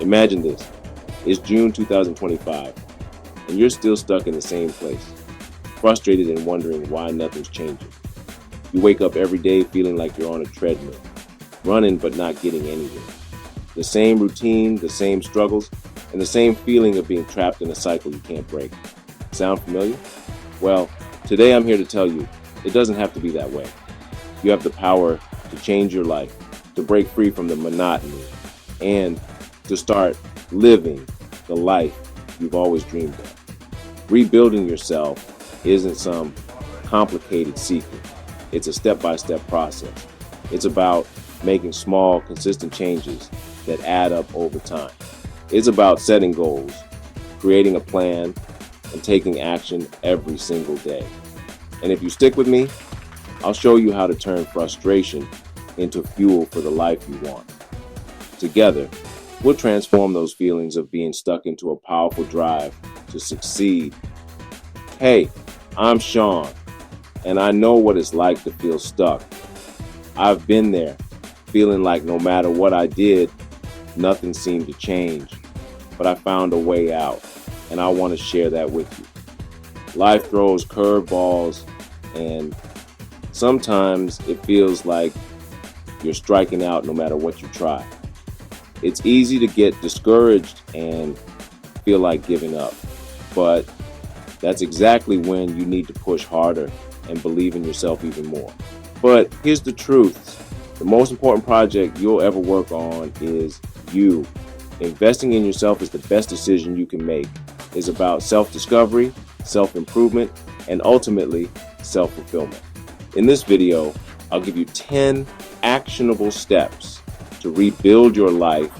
Imagine this. It's June 2025, and you're still stuck in the same place, frustrated and wondering why nothing's changing. You wake up every day feeling like you're on a treadmill, running but not getting anywhere. The same routine, the same struggles, and the same feeling of being trapped in a cycle you can't break. Sound familiar? Well, today I'm here to tell you, it doesn't have to be that way. You have the power to change your life, to break free from the monotony, and to start living the life you've always dreamed of. Rebuilding yourself isn't some complicated secret. It's a step-by-step process. It's about making small, consistent changes that add up over time. It's about setting goals, creating a plan, and taking action every single day. And if you stick with me, I'll show you how to turn frustration into fuel for the life you want. Together, we'll transform those feelings of being stuck into a powerful drive to succeed. Hey, I'm Sean, and I know what it's like to feel stuck. I've been there, feeling like no matter what I did, nothing seemed to change. But I found a way out, and I want to share that with you. Life throws curveballs, and sometimes it feels like you're striking out no matter what you try. It's easy to get discouraged and feel like giving up, but that's exactly when you need to push harder and believe in yourself even more. But here's the truth. The most important project you'll ever work on is you. Investing in yourself is the best decision you can make. It's about self-discovery, self-improvement, and ultimately self-fulfillment. In this video, I'll give you 10 actionable steps to rebuild your life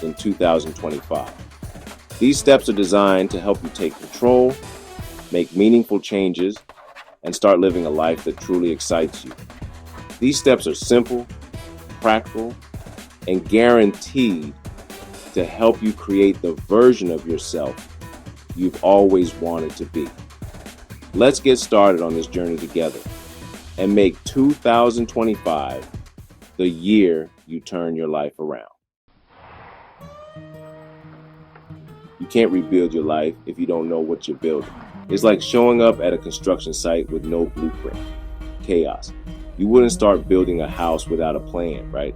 in 2025. These steps are designed to help you take control, make meaningful changes, and start living a life that truly excites you. These steps are simple, practical, and guaranteed to help you create the version of yourself you've always wanted to be. Let's get started on this journey together and make 2025 the year you turn your life around. You can't rebuild your life if you don't know what you're building. It's like showing up at a construction site with no blueprint. Chaos. You wouldn't start building a house without a plan, right?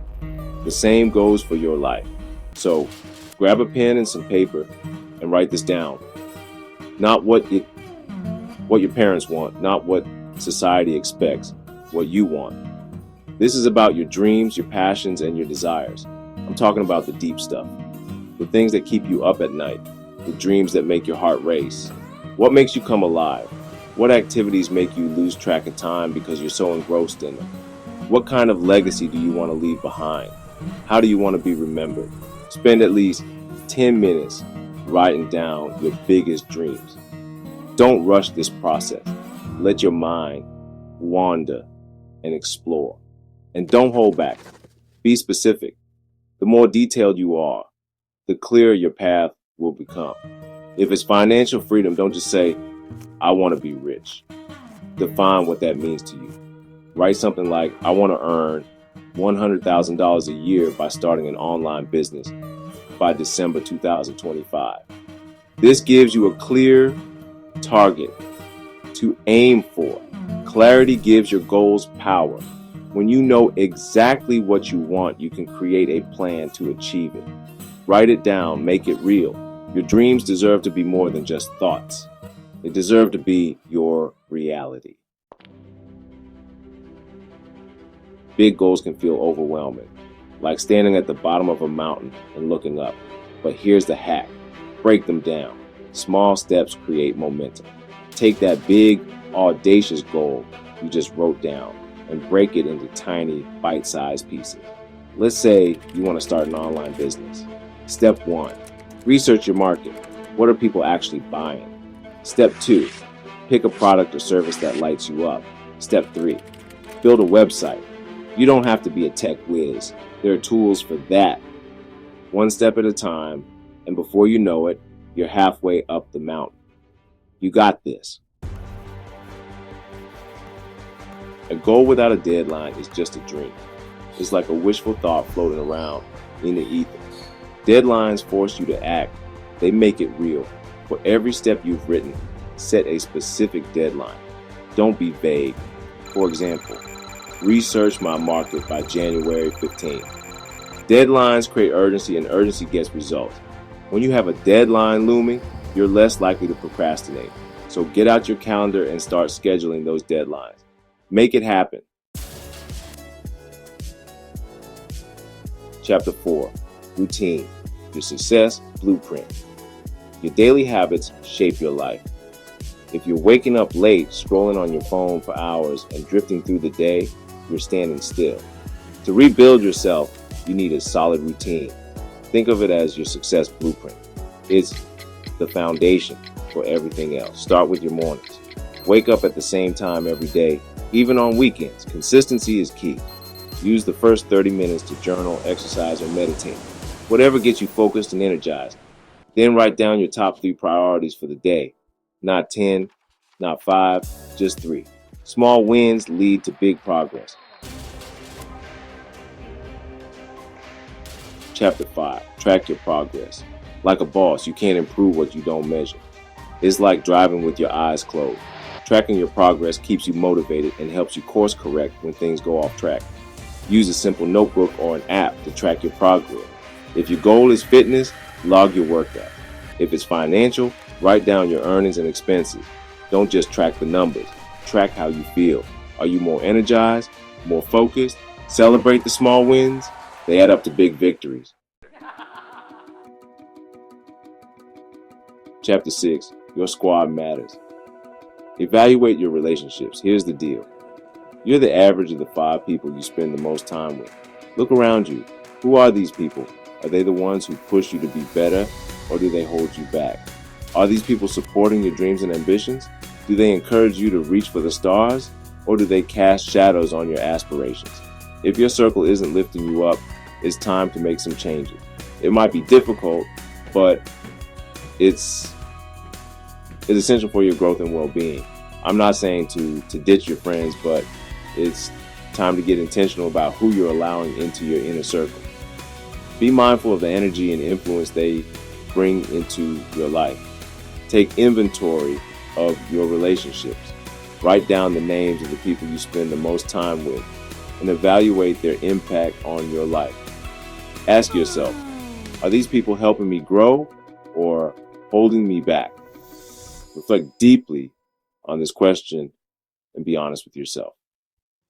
The same goes for your life. So grab a pen and some paper and write this down. Not what your parents want, not what society expects, what you want. This is about your dreams, your passions, and your desires. I'm talking about the deep stuff, the things that keep you up at night, the dreams that make your heart race. What makes you come alive? What activities make you lose track of time because you're so engrossed in them? What kind of legacy do you want to leave behind? How do you want to be remembered? Spend at least 10 minutes writing down your biggest dreams. Don't rush this process. Let your mind wander and explore. And don't hold back. Be specific. The more detailed you are, the clearer your path will become. If it's financial freedom, don't just say, I want to be rich. Define what that means to you. Write something like, I want to earn $100,000 a year by starting an online business by December 2025. This gives you a clear target to aim for. Clarity gives your goals power. When you know exactly what you want, you can create a plan to achieve it. Write it down, make it real. Your dreams deserve to be more than just thoughts. They deserve to be your reality. Big goals can feel overwhelming, like standing at the bottom of a mountain and looking up. But here's the hack. Break them down. Small steps create momentum. Take that big, audacious goal you just wrote down and break it into tiny, bite-sized pieces. Let's say you want to start an online business. Step 1, research your market. What are people actually buying? Step 2, pick a product or service that lights you up. Step 3, build a website. You don't have to be a tech whiz. There are tools for that. One step at a time, and before you know it, you're halfway up the mountain. You got this. A goal without a deadline is just a dream. It's like a wishful thought floating around in the ether. Deadlines force you to act. They make it real. For every step you've written, set a specific deadline. Don't be vague. For example, research my market by January 15th. Deadlines create urgency, and urgency gets results. When you have a deadline looming, you're less likely to procrastinate. So get out your calendar and start scheduling those deadlines. Make it happen. Chapter 4, Routine, your success blueprint. Your daily habits shape your life. If you're waking up late, scrolling on your phone for hours, and drifting through the day, you're standing still. To rebuild yourself, you need a solid routine. Think of it as your success blueprint. It's the foundation for everything else. Start with your mornings. Wake up at the same time every day, even on weekends. Consistency is key. Use the first 30 minutes to journal, exercise, or meditate. Whatever gets you focused and energized. Then write down your top 3 priorities for the day. Not 10, not 5, just 3. Small wins lead to big progress. Chapter 5, track your progress. Like a boss, you can't improve what you don't measure. It's like driving with your eyes closed. Tracking your progress keeps you motivated and helps you course correct when things go off track. Use a simple notebook or an app to track your progress. If your goal is fitness, log your workout. If it's financial, write down your earnings and expenses. Don't just track the numbers. Track how you feel. Are you more energized, more focused? Celebrate the small wins. They add up to big victories. Chapter 6, your squad matters. Evaluate your relationships. Here's the deal. You're the average of the 5 people you spend the most time with. Look around you. Who are these people? Are they the ones who push you to be better, or do they hold you back? Are these people supporting your dreams and ambitions? Do they encourage you to reach for the stars, or do they cast shadows on your aspirations? If your circle isn't lifting you up, it's time to make some changes. It might be difficult, but it's essential for your growth and well-being. I'm not saying to ditch your friends, but it's time to get intentional about who you're allowing into your inner circle. Be mindful of the energy and influence they bring into your life. Take inventory of your relationships. Write down the names of the people you spend the most time with and evaluate their impact on your life. Ask yourself, are these people helping me grow or holding me back? Reflect deeply on this question and be honest with yourself.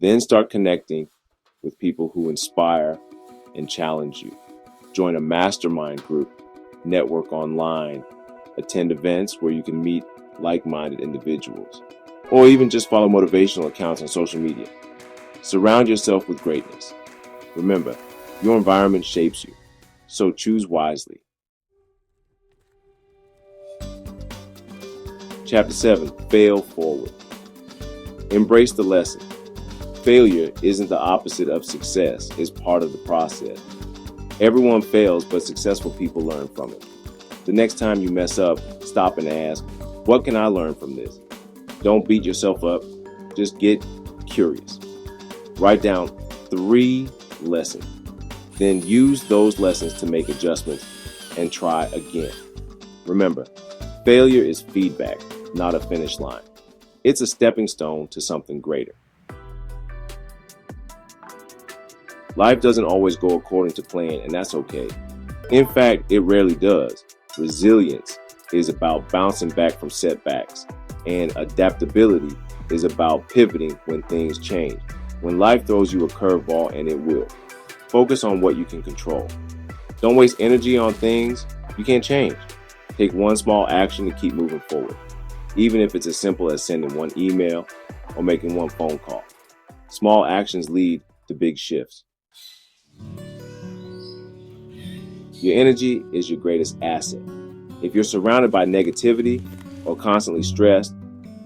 Then start connecting with people who inspire and challenge you. Join a mastermind group, network online, attend events where you can meet like-minded individuals, or even just follow motivational accounts on social media. Surround yourself with greatness. Remember, your environment shapes you, so choose wisely. Chapter 7, fail forward. Embrace the lesson. Failure isn't the opposite of success, it's part of the process. Everyone fails, but successful people learn from it. The next time you mess up, stop and ask, what can I learn from this? Don't beat yourself up, just get curious. Write down 3 lessons. Then use those lessons to make adjustments and try again. Remember, failure is feedback, not a finish line. It's a stepping stone to something greater. Life doesn't always go according to plan, and that's okay. In fact, it rarely does. Resilience is about bouncing back from setbacks, and adaptability is about pivoting when things change. When life throws you a curveball, and it will, focus on what you can control. Don't waste energy on things you can't change. Take one small action to keep moving forward, even if it's as simple as sending one email or making one phone call. Small actions lead to big shifts. Your energy is your greatest asset. If you're surrounded by negativity or constantly stressed,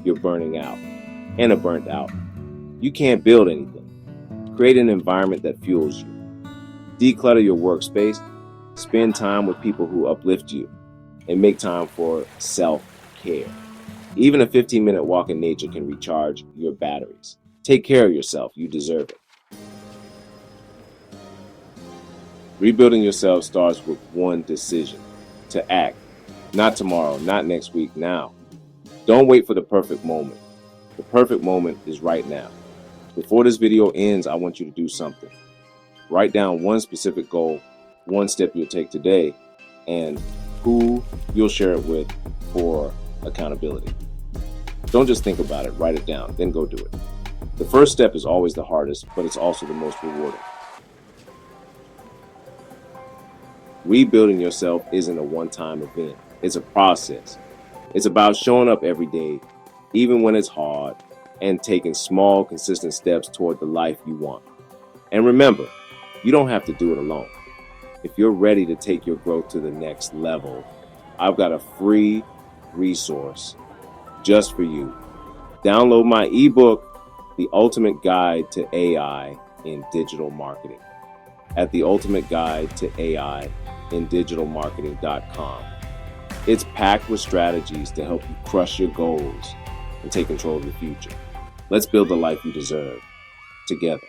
you're burning out and are burnt out. You can't build anything. Create an environment that fuels you. Declutter your workspace. Spend time with people who uplift you, and make time for self-care. Even a 15-minute walk in nature can recharge your batteries. Take care of yourself. You deserve it. Rebuilding yourself starts with one decision: to act. Not tomorrow, not next week, now. Don't wait for the perfect moment. The perfect moment is right now. Before this video ends, I want you to do something. Write down one specific goal, one step you'll take today, and who you'll share it with for accountability. Don't just think about it, write it down, then go do it. The first step is always the hardest, but it's also the most rewarding. Rebuilding yourself isn't a one-time event. It's a process. It's about showing up every day, even when it's hard, and taking small, consistent steps toward the life you want. And remember, you don't have to do it alone. If you're ready to take your growth to the next level, I've got a free resource just for you. Download my ebook, The Ultimate Guide to AI in Digital Marketing, at theultimateguidetoAIindigitalmarketing.com. It's packed with strategies to help you crush your goals and take control of your future. Let's build the life you deserve together.